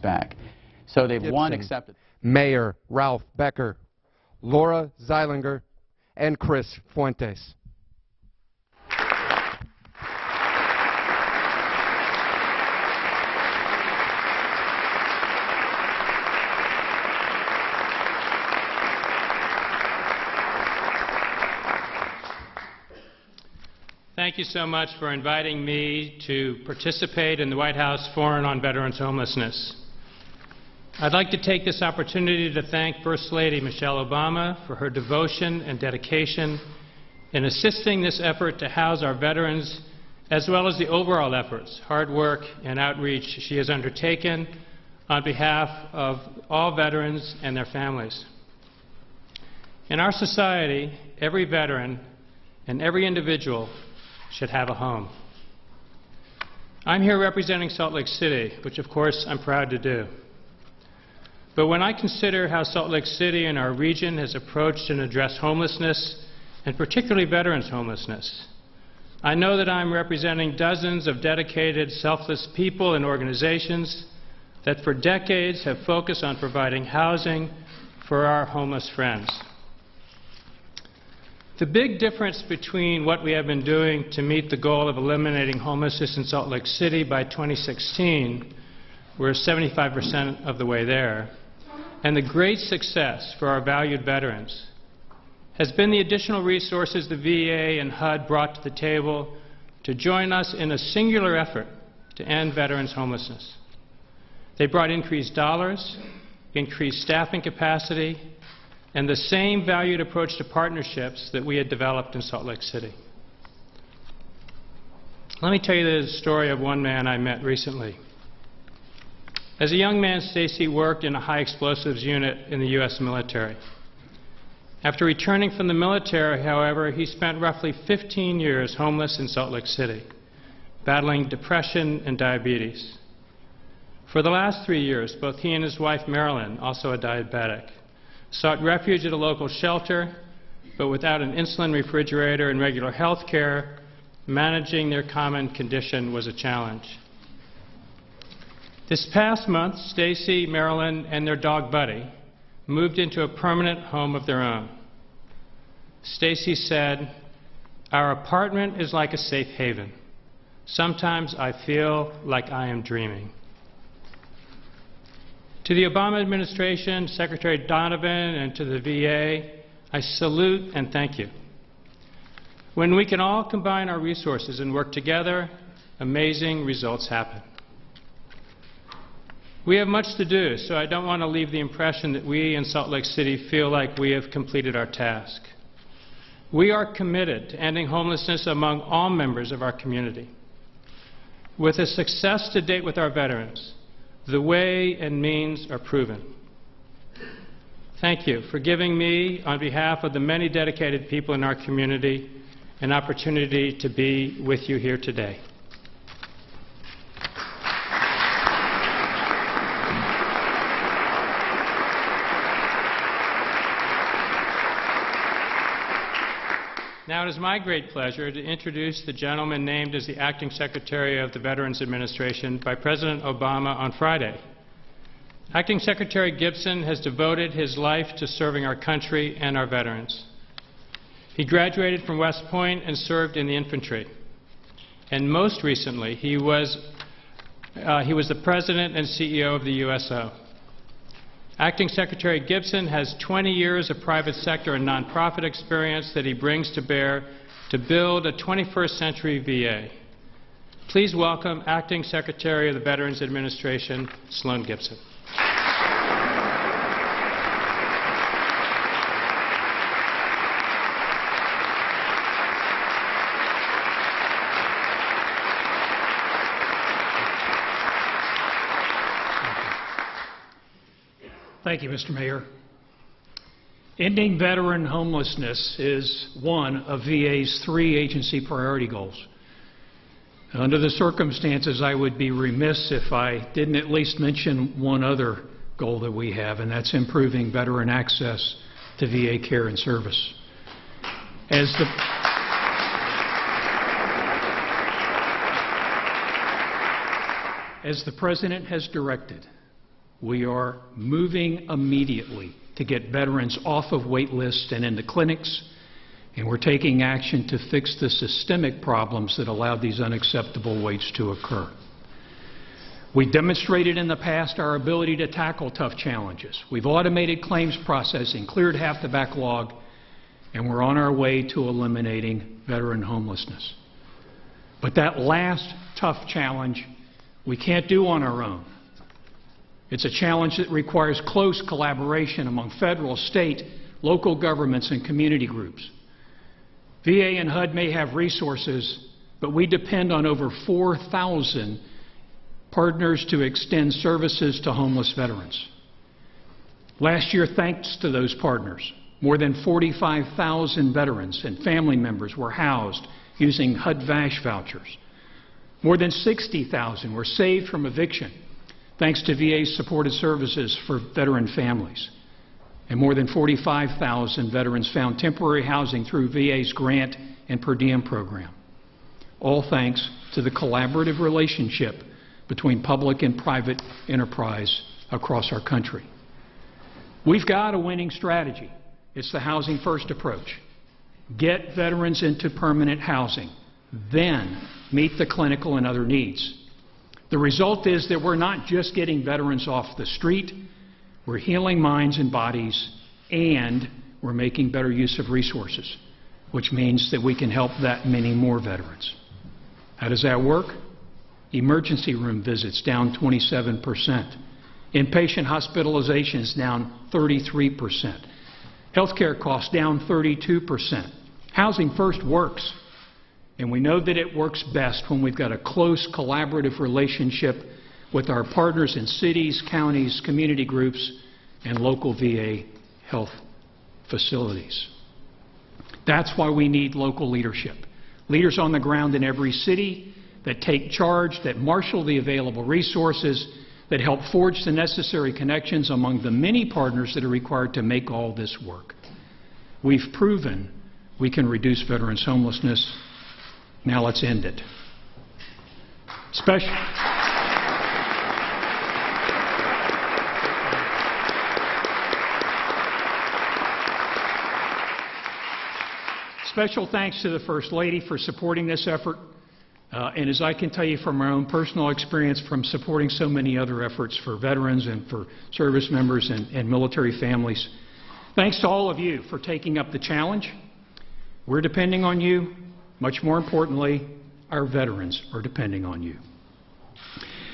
back. So they've Gibson, accepted. Mayor Ralph Becker, Laura Zeilinger, and Chris Fuentes. Thank you so much for inviting me to participate in the White House Forum on Veterans Homelessness. I'd like to take this opportunity to thank First Lady Michelle Obama for her devotion and dedication in assisting this effort to house our veterans, as well as the overall efforts, hard work, and outreach she has undertaken on behalf of all veterans and their families. In our society, every veteran and every individual should have a home. I'm here representing Salt Lake City, which of course I'm proud to do. But when I consider how Salt Lake City and our region has approached and addressed homelessness, and particularly veterans' homelessness, I know that I'm representing dozens of dedicated, selfless people and organizations that for decades have focused on providing housing for our homeless friends. The big difference between what we have been doing to meet the goal of eliminating homelessness in Salt Lake City by 2016, we're 75% of the way there, and the great success for our valued veterans has been the additional resources the VA and HUD brought to the table to join us in a singular effort to end veterans' homelessness. They brought increased dollars, increased staffing capacity, and the same valued approach to partnerships that we had developed in Salt Lake City. Let me tell you the story of one man I met recently. As a young man, Stacy worked in a high explosives unit in the U.S. military. After returning from the military, however, he spent roughly 15 years homeless in Salt Lake City, battling depression and diabetes. For the last 3 years, both he and his wife, Marilyn, also a diabetic, sought refuge at a local shelter, but without an insulin refrigerator and regular health care, managing their common condition was a challenge. This past month, Stacy, Marilyn, and their dog Buddy moved into a permanent home of their own. Stacy said, "Our apartment is like a safe haven. Sometimes I feel like I am dreaming." To the Obama administration, Secretary Donovan, and to the VA, I salute and thank you. When we can all combine our resources and work together, amazing results happen. We have much to do, so I don't want to leave the impression that we in Salt Lake City feel like we have completed our task. We are committed to ending homelessness among all members of our community. With the success to date with our veterans, the way and means are proven. Thank you for giving me, on behalf of the many dedicated people in our community, an opportunity to be with you here today. Now it is my great pleasure to introduce the gentleman named as the Acting Secretary of the Veterans Administration by President Obama on Friday. Acting Secretary Gibson has devoted his life to serving our country and our veterans. He graduated from West Point and served in the infantry. And most recently, he was the President and CEO of the USO. Acting Secretary Gibson has 20 years of private sector and nonprofit experience that he brings to bear to build a 21st century VA. Please welcome Acting Secretary of the Veterans Administration, Sloan Gibson. Thank you, Mr. Mayor. Ending veteran homelessness is one of VA's 3 agency priority goals. Under the circumstances, I would be remiss if I didn't at least mention one other goal that we have, and that's improving veteran access to VA care and service. As the President has directed, We are moving immediately to get veterans off of wait lists and into clinics, and we're taking action to fix the systemic problems that allow these unacceptable waits to occur. We demonstrated in the past our ability to tackle tough challenges. We've automated claims processing, cleared half the backlog, and we're on our way to eliminating veteran homelessness. But that last tough challenge we can't do on our own. It's a challenge that requires close collaboration among federal, state, local governments, and community groups. VA and HUD may have resources, but we depend on over 4,000 partners to extend services to homeless veterans. Last year, thanks to those partners, more than 45,000 veterans and family members were housed using HUD VASH vouchers. More than 60,000 were saved from eviction thanks to VA's supported services for veteran families. And more than 45,000 veterans found temporary housing through VA's grant and per diem program. All thanks to the collaborative relationship between public and private enterprise across our country. We've got a winning strategy. It's the housing first approach. Get veterans into permanent housing, then meet the clinical and other needs. The result is that we're not just getting veterans off the street, we're healing minds and bodies, and we're making better use of resources, which means that we can help that many more veterans. How does that work? Emergency room visits down 27%. Inpatient hospitalizations down 33%. Healthcare costs down 32%. Housing first works, and we know that it works best when we've got a close collaborative relationship with our partners in cities, counties, community groups, and local VA health facilities. That's why we need local leadership. Leaders on the ground in every city that take charge, that marshal the available resources, that help forge the necessary connections among the many partners that are required to make all this work. We've proven we can reduce veterans' homelessness. Now let's end it. Special thanks to the First Lady for supporting this effort. And as I can tell you from my own personal experience from supporting so many other efforts for veterans and for service members and military families, thanks to all of you for taking up the challenge. We're depending on you. Much more importantly, our veterans are depending on you.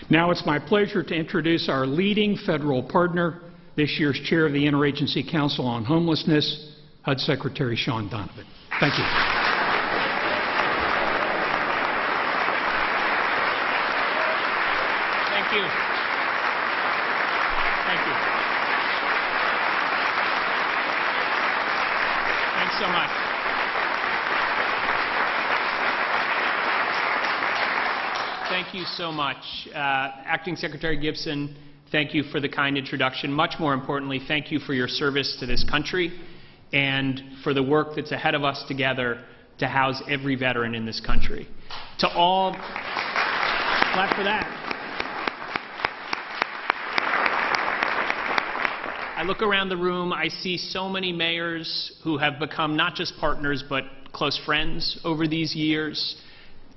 Now it's my pleasure to introduce our leading federal partner, this year's chair of the Interagency Council on Homelessness, HUD Secretary Sean Donovan. Thank you. Thank you. Thank you. Thanks so much. Thank you so much. Acting Secretary Gibson, thank you for the kind introduction. Much more importantly, thank you for your service to this country and for the work that's ahead of us together to house every veteran in this country. To all, clap for that. I look around the room, I see so many mayors who have become not just partners but close friends over these years.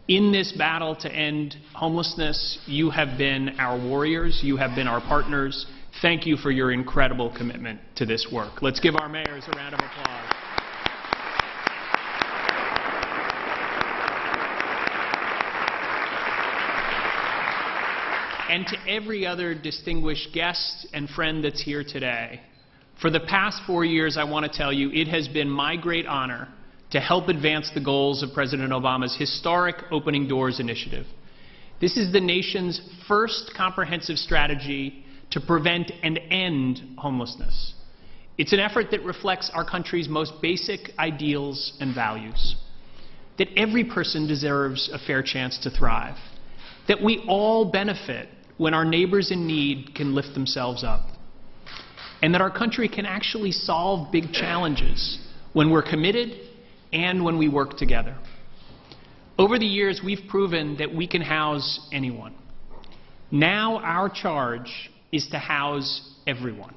In this battle to end homelessness, you have been our warriors, you have been our partners. Thank you for your incredible commitment to this work. Let's give our mayors a round of applause. And to every other distinguished guest and friend that's here today, for the past 4 years, I want to tell you, it has been my great honor to help advance the goals of President Obama's historic Opening Doors initiative. This is the nation's first comprehensive strategy to prevent and end homelessness. It's an effort that reflects our country's most basic ideals and values. That every person deserves a fair chance to thrive. That we all benefit when our neighbors in need can lift themselves up. And that our country can actually solve big challenges when we're committed and when we work together. Over the years, we've proven that we can house anyone. Now our charge is to house everyone.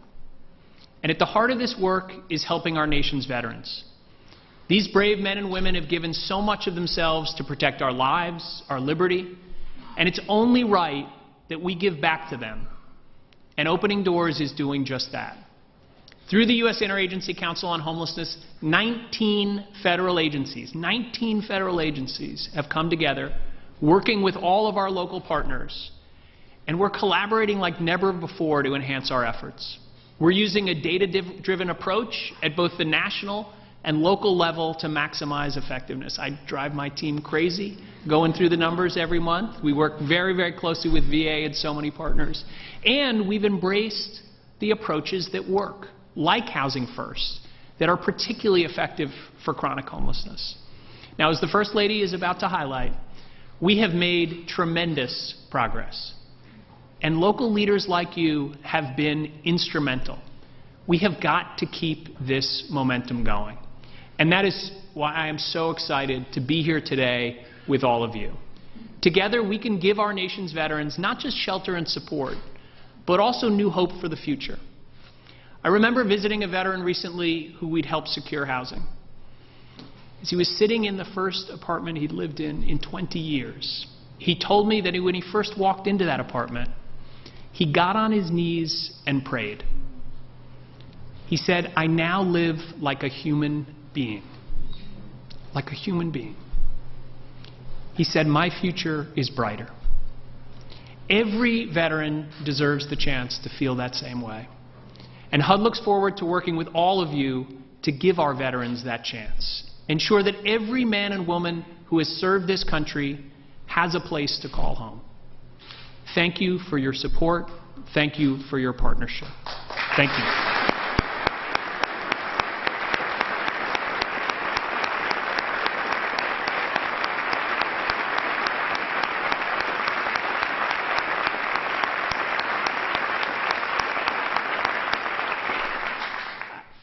And at the heart of this work is helping our nation's veterans. These brave men and women have given so much of themselves to protect our lives, our liberty, and it's only right that we give back to them. And Opening Doors is doing just that. Through the U.S. Interagency Council on Homelessness, 19 federal agencies have come together, working with all of our local partners, and we're collaborating like never before to enhance our efforts. We're using a data-driven approach at both the national and local level to maximize effectiveness. I drive my team crazy going through the numbers every month. We work very, very closely with VA and so many partners. And we've embraced the approaches that work, like Housing First, that are particularly effective for chronic homelessness. Now, as the First Lady is about to highlight, we have made tremendous progress. And local leaders like you have been instrumental. We have got to keep this momentum going. And that is why I am so excited to be here today with all of you. Together, we can give our nation's veterans not just shelter and support, but also new hope for the future. I remember visiting a veteran recently who we'd helped secure housing. As he was sitting in the first apartment he'd lived in 20 years, he told me that when he first walked into that apartment, he got on his knees and prayed. He said, "I now live like a human being." Like a human being. He said, "My future is brighter." Every veteran deserves the chance to feel that same way. And HUD looks forward to working with all of you to give our veterans that chance. Ensure that every man and woman who has served this country has a place to call home. Thank you for your support. Thank you for your partnership. Thank you.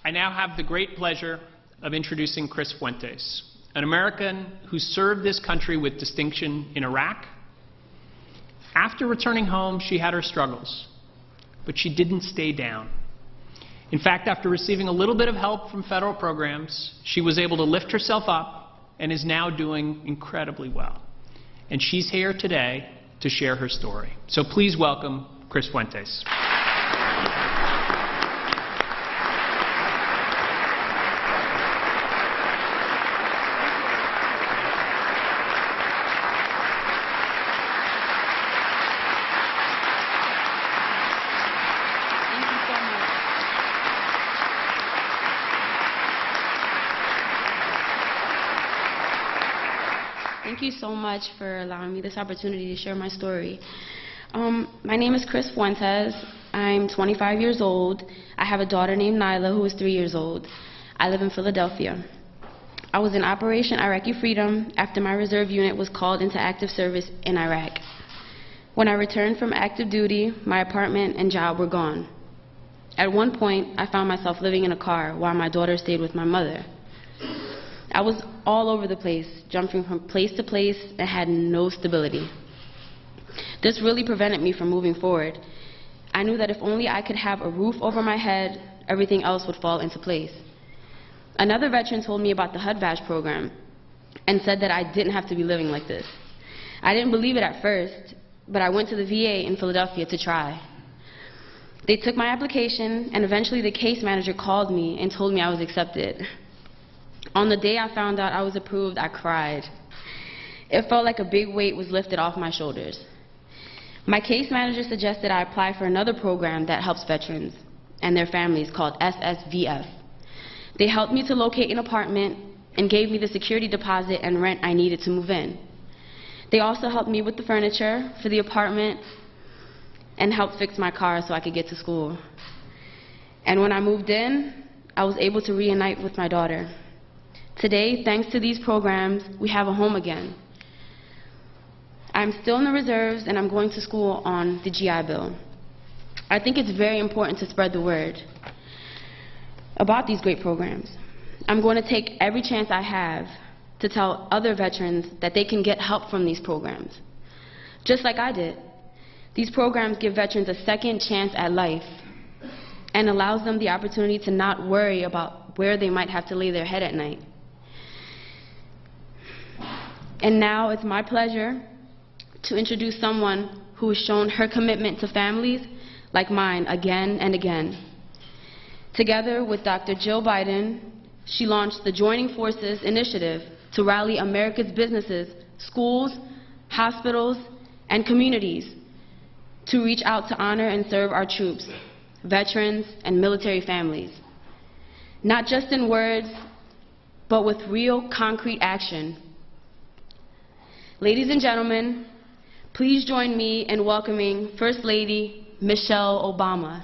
I now have the great pleasure of introducing Chris Fuentes, an American who served this country with distinction in Iraq. After returning home, she had her struggles, but she didn't stay down. In fact, after receiving a little bit of help from federal programs, she was able to lift herself up and is now doing incredibly well. And she's here today to share her story. So please welcome Chris Fuentes. Thank you so much for allowing me this opportunity to share my story. My name is Chris Fuentes. I'm 25 years old. I have a daughter named Nyla who is 3 years old. I live in Philadelphia. I was in Operation Iraqi Freedom after my reserve unit was called into active service in Iraq. When I returned from active duty, my apartment and job were gone. At one point, I found myself living in a car while my daughter stayed with my mother. I was all over the place, jumping from place to place, and had no stability. This really prevented me from moving forward. I knew that if only I could have a roof over my head, everything else would fall into place. Another veteran told me about the HUD badge program and said that I didn't have to be living like this. I didn't believe it at first, but I went to the VA in Philadelphia to try. They took my application, and eventually the case manager called me and told me I was accepted. On the day I found out I was approved, I cried. It felt like a big weight was lifted off my shoulders. My case manager suggested I apply for another program that helps veterans and their families called SSVF. They helped me to locate an apartment and gave me the security deposit and rent I needed to move in. They also helped me with the furniture for the apartment and helped fix my car so I could get to school. And when I moved in, I was able to reunite with my daughter. Today, thanks to these programs, we have a home again. I'm still in the reserves and I'm going to school on the GI Bill. I think it's very important to spread the word about these great programs. I'm going to take every chance I have to tell other veterans that they can get help from these programs, just like I did. These programs give veterans a second chance at life and allows them the opportunity to not worry about where they might have to lay their head at night. And now it's my pleasure to introduce someone who has shown her commitment to families like mine again and again. Together with Dr. Jill Biden, she launched the Joining Forces initiative to rally America's businesses, schools, hospitals, and communities to reach out to honor and serve our troops, veterans, and military families. Not just in words, but with real concrete action. Ladies and gentlemen, please join me in welcoming First Lady Michelle Obama.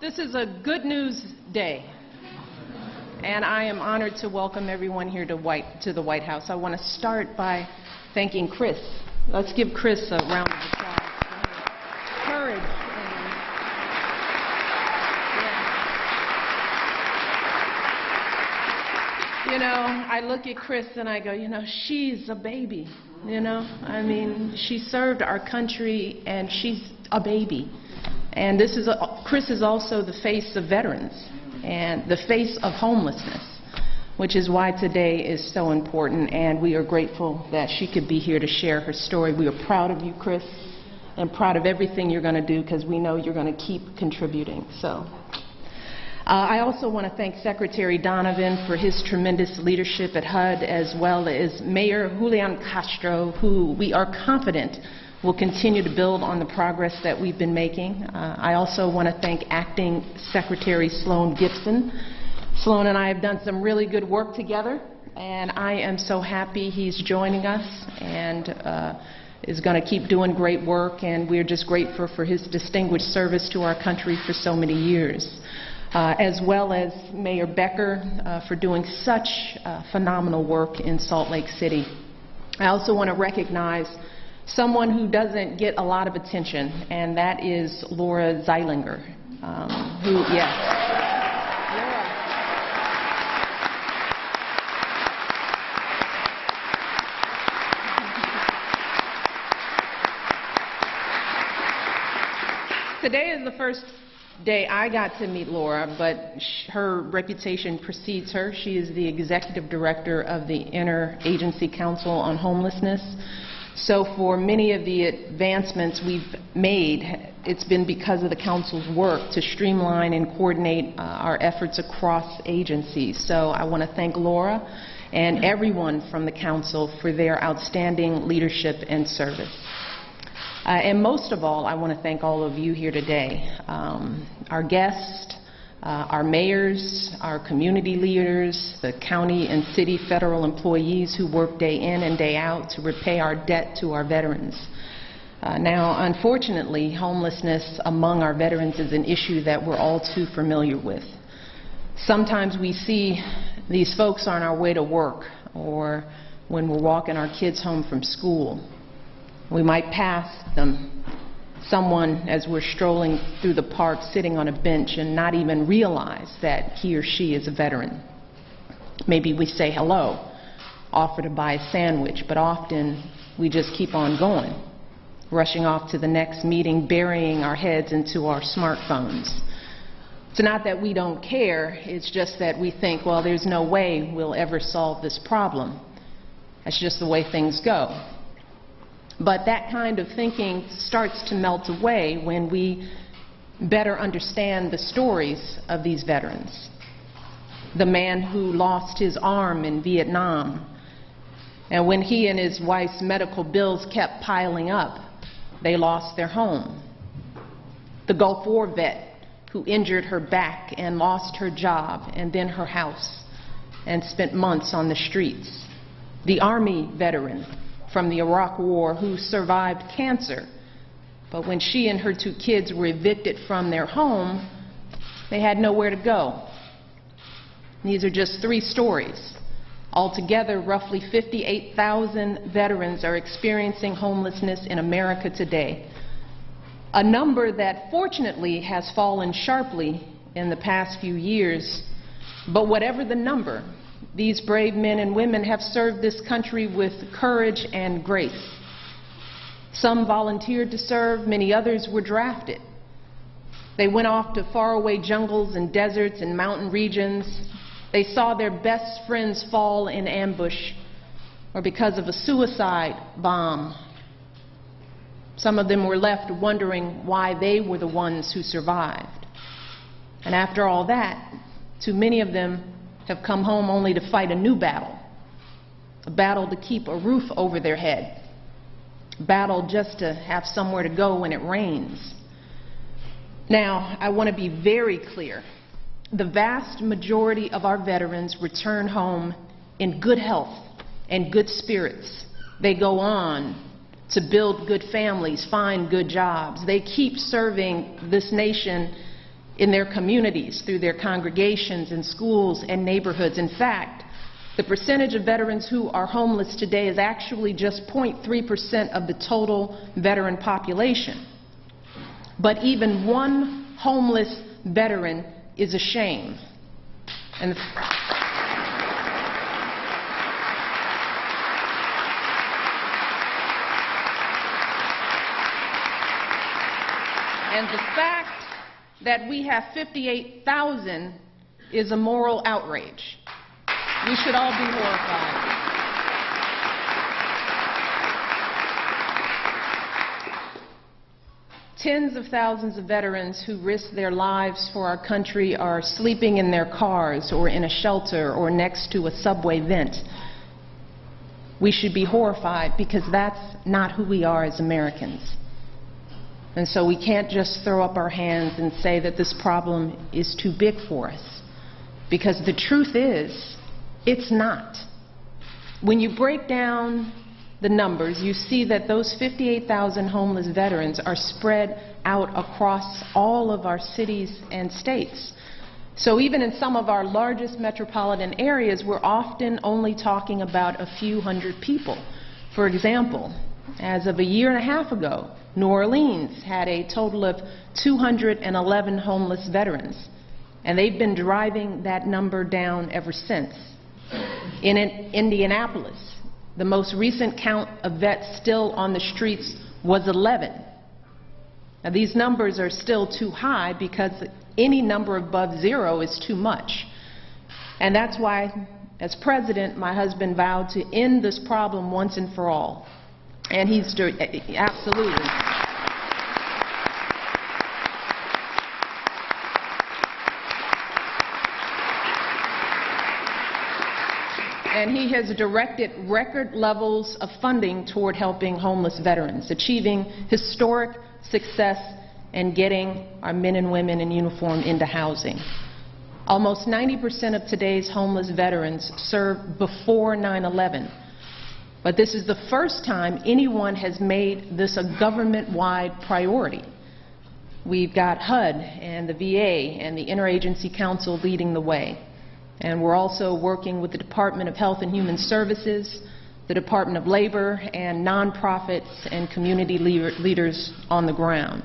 This is a good news day, and I am honored to welcome everyone here to the White House. I want to start by thanking Chris. Let's give Chris a round of applause for her courage. You know, I look at Chris and I go, you know, she's a baby, you know. I mean, she served our country and she's a baby. And Chris is also the face of veterans and the face of homelessness, which is why today is so important, and we are grateful that she could be here to share her story. We are proud of you, Chris, and proud of everything you're going to do, because we know you're going to keep contributing. So, I also want to thank Secretary Donovan for his tremendous leadership at HUD, as well as Mayor Julian Castro, who we are confident will continue to build on the progress that we've been making. I also want to thank Acting Secretary Sloan Gibson. Sloan and I have done some really good work together, and I am so happy he's joining us and is going to keep doing great work, and we're just grateful for his distinguished service to our country for so many years. As well as Mayor Becker for doing such phenomenal work in Salt Lake City. I also want to recognize someone who doesn't get a lot of attention, and that is Laura Zeilinger, Today is the first day I got to meet Laura, but her reputation precedes her. She is the Executive Director of the Interagency Council on Homelessness. So for many of the advancements we've made, it's been because of the Council's work to streamline and coordinate our efforts across agencies. So I want to thank Laura and everyone from the Council for their outstanding leadership and service. And most of all, I want to thank all of you here today, our guests, our mayors, our community leaders, the county and city federal employees who work day in and day out to repay our debt to our veterans. Now, unfortunately, homelessness among our veterans is an issue that we're all too familiar with. Sometimes we see these folks on our way to work, or when we're walking our kids home from school. We might pass someone as we're strolling through the park sitting on a bench and not even realize that he or she is a veteran. Maybe we say hello, offer to buy a sandwich, but often we just keep on going, rushing off to the next meeting, burying our heads into our smartphones. It's not that we don't care, it's just that we think, well, there's no way we'll ever solve this problem. That's just the way things go. But that kind of thinking starts to melt away when we better understand the stories of these veterans. The man who lost his arm in Vietnam, and when he and his wife's medical bills kept piling up, they lost their home. The Gulf War vet who injured her back and lost her job and then her house and spent months on the streets. The Army veteran from the Iraq War who survived cancer. But when she and her 2 kids were evicted from their home, they had nowhere to go. These are just 3 stories. Altogether, roughly 58,000 veterans are experiencing homelessness in America today, a number that fortunately has fallen sharply in the past few years. But whatever the number, these brave men and women have served this country with courage and grace. Some volunteered to serve, many others were drafted. They went off to faraway jungles and deserts and mountain regions. They saw their best friends fall in ambush or because of a suicide bomb. Some of them were left wondering why they were the ones who survived. And after all that, too many of them have come home only to fight a new battle, a battle to keep a roof over their head, a battle just to have somewhere to go when it rains. Now, I want to be very clear. The vast majority of our veterans return home in good health and good spirits. They go on to build good families, find good jobs. They keep serving this nation in their communities through their congregations and schools and neighborhoods. In fact, the percentage of veterans who are homeless today is actually just 0.3% of the total veteran population. But even one homeless veteran is a shame. And the fact that we have 58,000 is a moral outrage. We should all be horrified. Tens of thousands of veterans who risk their lives for our country are sleeping in their cars or in a shelter or next to a subway vent. We should be horrified because that's not who we are as Americans. And so we can't just throw up our hands and say that this problem is too big for us. Because the truth is, it's not. When you break down the numbers, you see that those 58,000 homeless veterans are spread out across all of our cities and states. So even in some of our largest metropolitan areas, we're often only talking about a few hundred people. For example, as of a year and a half ago, New Orleans had a total of 211 homeless veterans, and they've been driving that number down ever since. In Indianapolis, the most recent count of vets still on the streets was 11. Now, these numbers are still too high because any number above 0 is too much. And that's why, as president, my husband vowed to end this problem once and for all. And he's doing, absolutely. And he has directed record levels of funding toward helping homeless veterans, achieving historic success and getting our men and women in uniform into housing. Almost 90% of today's homeless veterans served before 9/11. But this is the first time anyone has made this a government-wide priority. We've got HUD and the VA and the Interagency Council leading the way. And we're also working with the Department of Health and Human Services, the Department of Labor, and nonprofits and community leaders on the ground.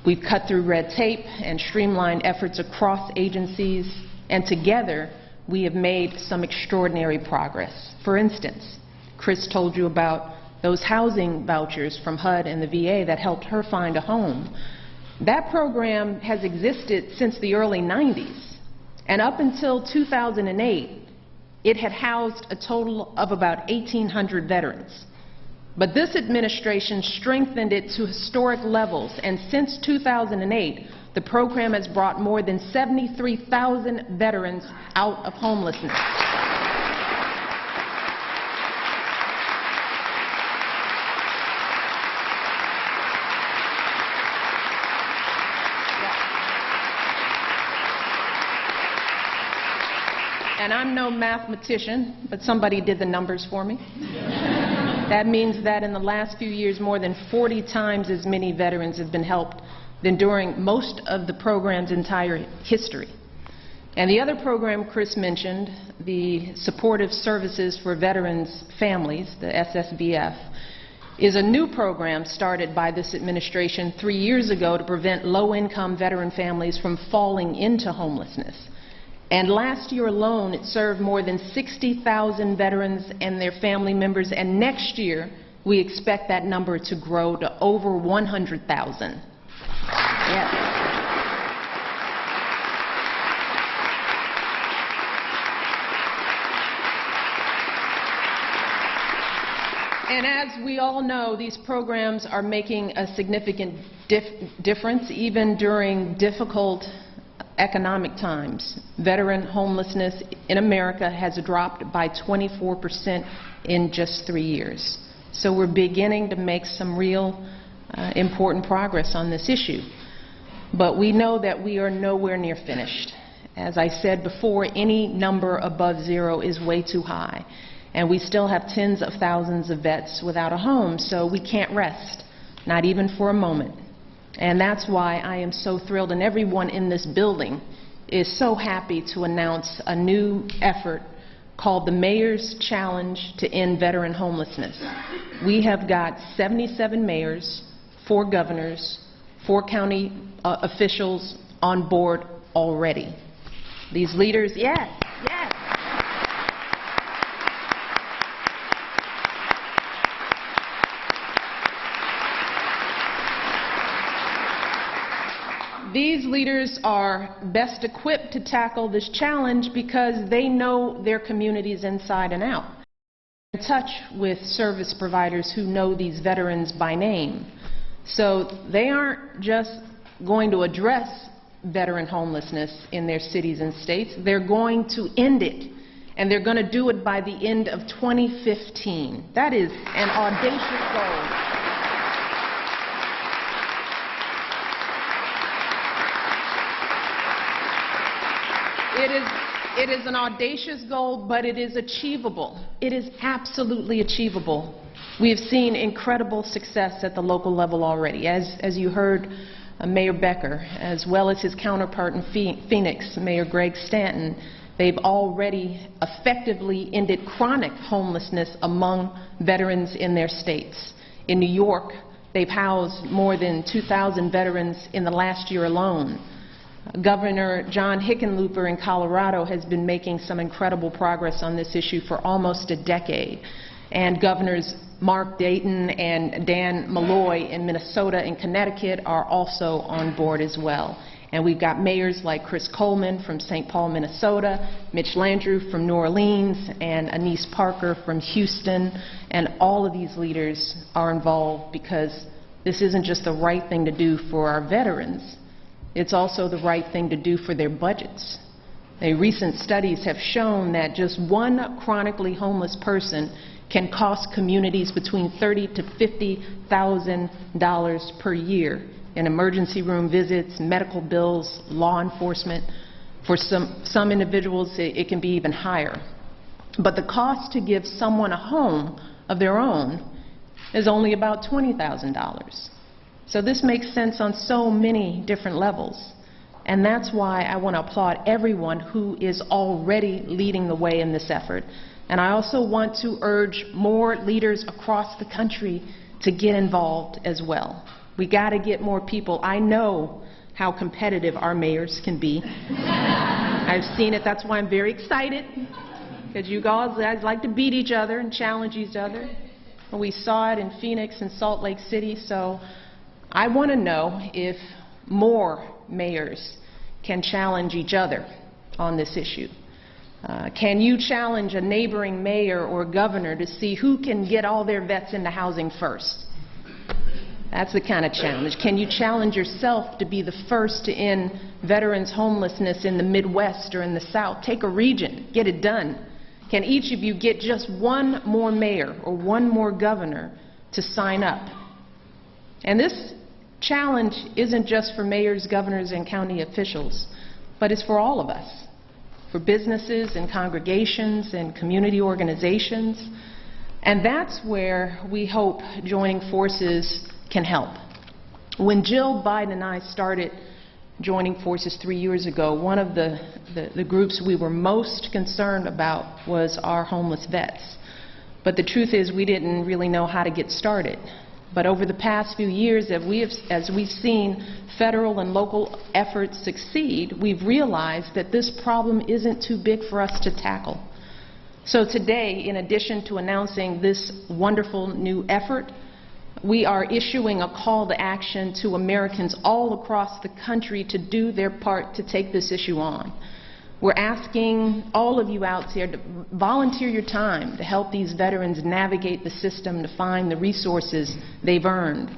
We've cut through red tape and streamlined efforts across agencies, and together we have made some extraordinary progress. For instance, Chris told you about those housing vouchers from HUD and the VA that helped her find a home. That program has existed since the early 90s. And up until 2008, it had housed a total of about 1,800 veterans. But this administration strengthened it to historic levels, and since 2008, the program has brought more than 73,000 veterans out of homelessness. And I'm no mathematician, but somebody did the numbers for me. That means that in the last few years, more than 40 times as many veterans have been helped than during most of the program's entire history. And the other program Chris mentioned, the Supportive Services for Veterans Families, the SSVF, is a new program started by this administration 3 years ago to prevent low-income veteran families from falling into homelessness. And last year alone, it served more than 60,000 veterans and their family members, and next year, we expect that number to grow to over 100,000. Yes. And as we all know, these programs are making a significant difference even during difficult economic times. Veteran homelessness in America has dropped by 24% in just 3 years. So we're beginning to make some real important progress on this issue. But we know that we are nowhere near finished. As I said before, any number above zero is way too high. And we still have tens of thousands of vets without a home, so we can't rest, not even for a moment. And that's why I am so thrilled, and everyone in this building is so happy to announce a new effort called the Mayor's Challenge to End Veteran Homelessness. We have got 77 mayors, 4 governors, 4 county officials on board already. These leaders, yes, yes. These leaders are best equipped to tackle this challenge because they know their communities inside and out. In touch with service providers who know these veterans by name. So they aren't just going to address veteran homelessness in their cities and states, they're going to end it. And they're going to do it by the end of 2015. That is an audacious goal. It is an audacious goal, but it is achievable. It is absolutely achievable. We have seen incredible success at the local level already. As you heard Mayor Becker, as well as his counterpart in Phoenix, Mayor Greg Stanton, they've already effectively ended chronic homelessness among veterans in their states. In New York, they've housed more than 2,000 veterans in the last year alone. Governor John Hickenlooper in Colorado has been making some incredible progress on this issue for almost a decade. And Governors Mark Dayton and Dan Malloy in Minnesota and Connecticut are also on board as well. And we've got mayors like Chris Coleman from St. Paul, Minnesota, Mitch Landrieu from New Orleans, and Anise Parker from Houston. And all of these leaders are involved because this isn't just the right thing to do for our veterans. It's also the right thing to do for their budgets. Recent studies have shown that just one chronically homeless person can cost communities between $30,000 to $50,000 per year in emergency room visits, medical bills, law enforcement. For some individuals, it can be even higher. But the cost to give someone a home of their own is only about $20,000. So this makes sense on so many different levels. And that's why I want to applaud everyone who is already leading the way in this effort. And I also want to urge more leaders across the country to get involved as well. We got to get more people. I know how competitive our mayors can be. I've seen it. That's why I'm very excited, because you guys like to beat each other and challenge each other. And we saw it in Phoenix and Salt Lake City. So I want to know if more mayors can challenge each other on this issue. Can you challenge a neighboring mayor or governor to see who can get all their vets into housing first? That's the kind of challenge. Can you challenge yourself to be the first to end veterans' homelessness in the Midwest or in the South? Take a region, get it done. Can each of you get just one more mayor or one more governor to sign up? And this challenge isn't just for mayors, governors, and county officials, but it's for all of us, for businesses and congregations and community organizations. And that's where we hope joining forces can help. When Jill Biden and I started joining forces 3 years ago, one of the groups we were most concerned about was our homeless vets. But the truth is we didn't really know how to get started. But over the past few years, as we've seen federal and local efforts succeed, we've realized that this problem isn't too big for us to tackle. So today, in addition to announcing this wonderful new effort, we are issuing a call to action to Americans all across the country to do their part to take this issue on. We're asking all of you out there to volunteer your time to help these veterans navigate the system to find the resources they've earned.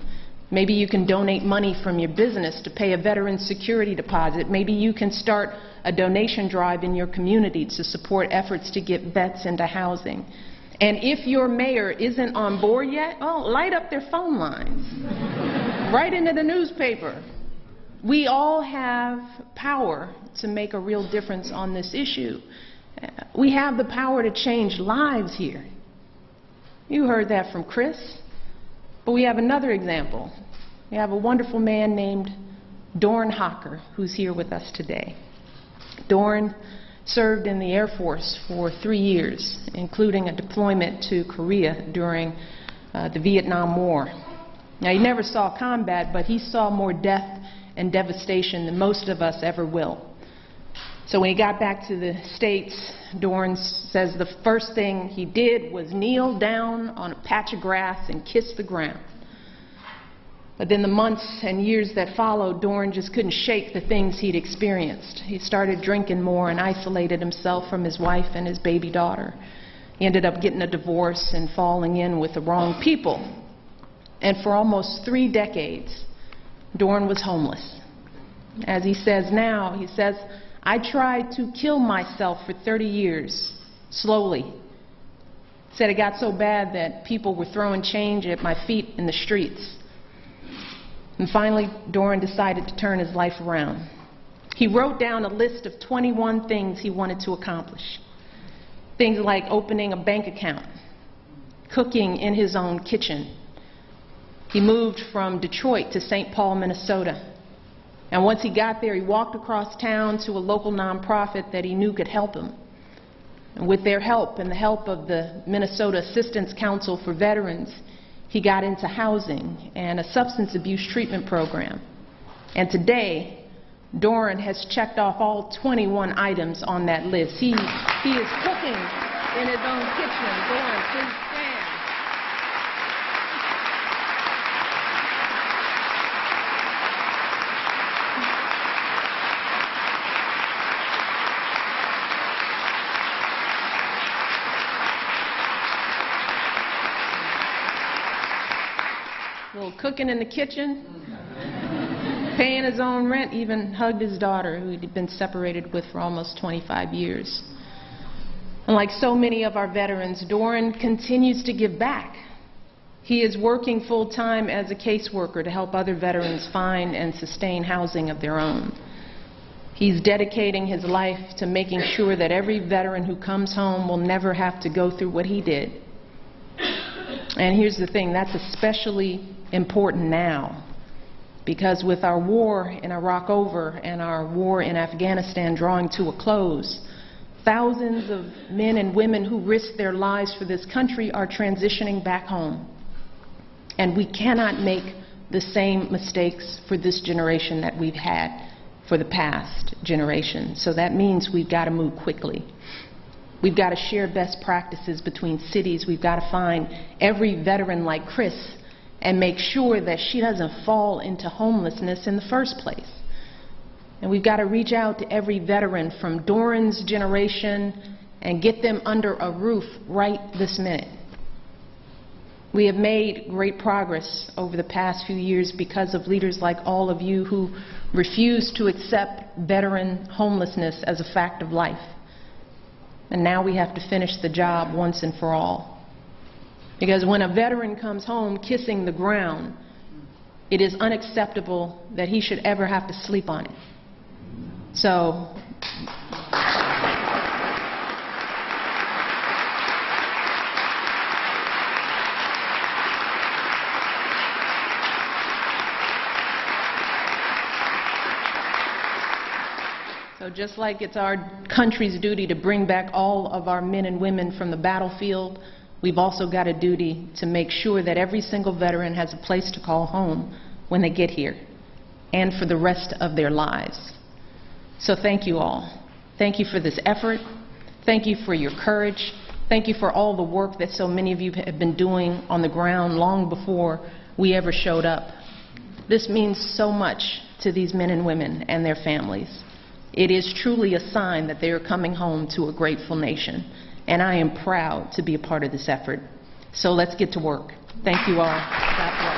Maybe you can donate money from your business to pay a veteran's security deposit. Maybe you can start a donation drive in your community to support efforts to get vets into housing. And if your mayor isn't on board yet, well, light up their phone lines. Write into the newspaper. We all have power to make a real difference on this issue. We have the power to change lives here. You heard that from Chris. But we have another example. We have a wonderful man named Dorn Hacker, who's here with us today. Dorn served in the Air Force for 3 years, including a deployment to Korea during the Vietnam War. Now, he never saw combat, but he saw more death and devastation than most of us ever will. So when he got back to the States, Dorn says the first thing he did was kneel down on a patch of grass and kiss the ground. But then the months and years that followed, Dorn just couldn't shake the things he'd experienced. He started drinking more and isolated himself from his wife and his baby daughter. He ended up getting a divorce and falling in with the wrong people. And for almost 3 decades, Dorn was homeless. As he says now, he says, I tried to kill myself for 30 years, slowly. Said it got so bad that people were throwing change at my feet in the streets. And finally, Dorn decided to turn his life around. He wrote down a list of 21 things he wanted to accomplish. Things like opening a bank account, cooking in his own kitchen. He moved from Detroit to St. Paul, Minnesota. And once he got there, he walked across town to a local nonprofit that he knew could help him. And with their help and the help of the Minnesota Assistance Council for Veterans, he got into housing and a substance abuse treatment program. And today, Dorn has checked off all 21 items on that list. He is cooking in his own kitchen. Dorn, please stand. A little cooking in the kitchen, paying his own rent, even hugged his daughter, who he'd been separated with for almost 25 years. And like so many of our veterans, Dorn continues to give back. He is working full-time as a caseworker to help other veterans find and sustain housing of their own. He's dedicating his life to making sure that every veteran who comes home will never have to go through what he did. And here's the thing, that's especially important now, because with our war in Iraq over and our war in Afghanistan drawing to a close, thousands of men and women who risked their lives for this country are transitioning back home. And we cannot make the same mistakes for this generation that we've had for the past generation. So that means we've got to move quickly. We've got to share best practices between cities. We've got to find every veteran like Chris and make sure that she doesn't fall into homelessness in the first place. And we've got to reach out to every veteran from Dorn's generation and get them under a roof right this minute. We have made great progress over the past few years because of leaders like all of you who refuse to accept veteran homelessness as a fact of life. And now we have to finish the job once and for all. Because when a veteran comes home kissing the ground, it is unacceptable that he should ever have to sleep on it. So, So just like it's our country's duty to bring back all of our men and women from the battlefield, we've also got a duty to make sure that every single veteran has a place to call home when they get here and for the rest of their lives. So thank you all. Thank you for this effort. Thank you for your courage. Thank you for all the work that so many of you have been doing on the ground long before we ever showed up. This means so much to these men and women and their families. It is truly a sign that they are coming home to a grateful nation, and I am proud to be a part of this effort. So let's get to work. Thank you all. God bless.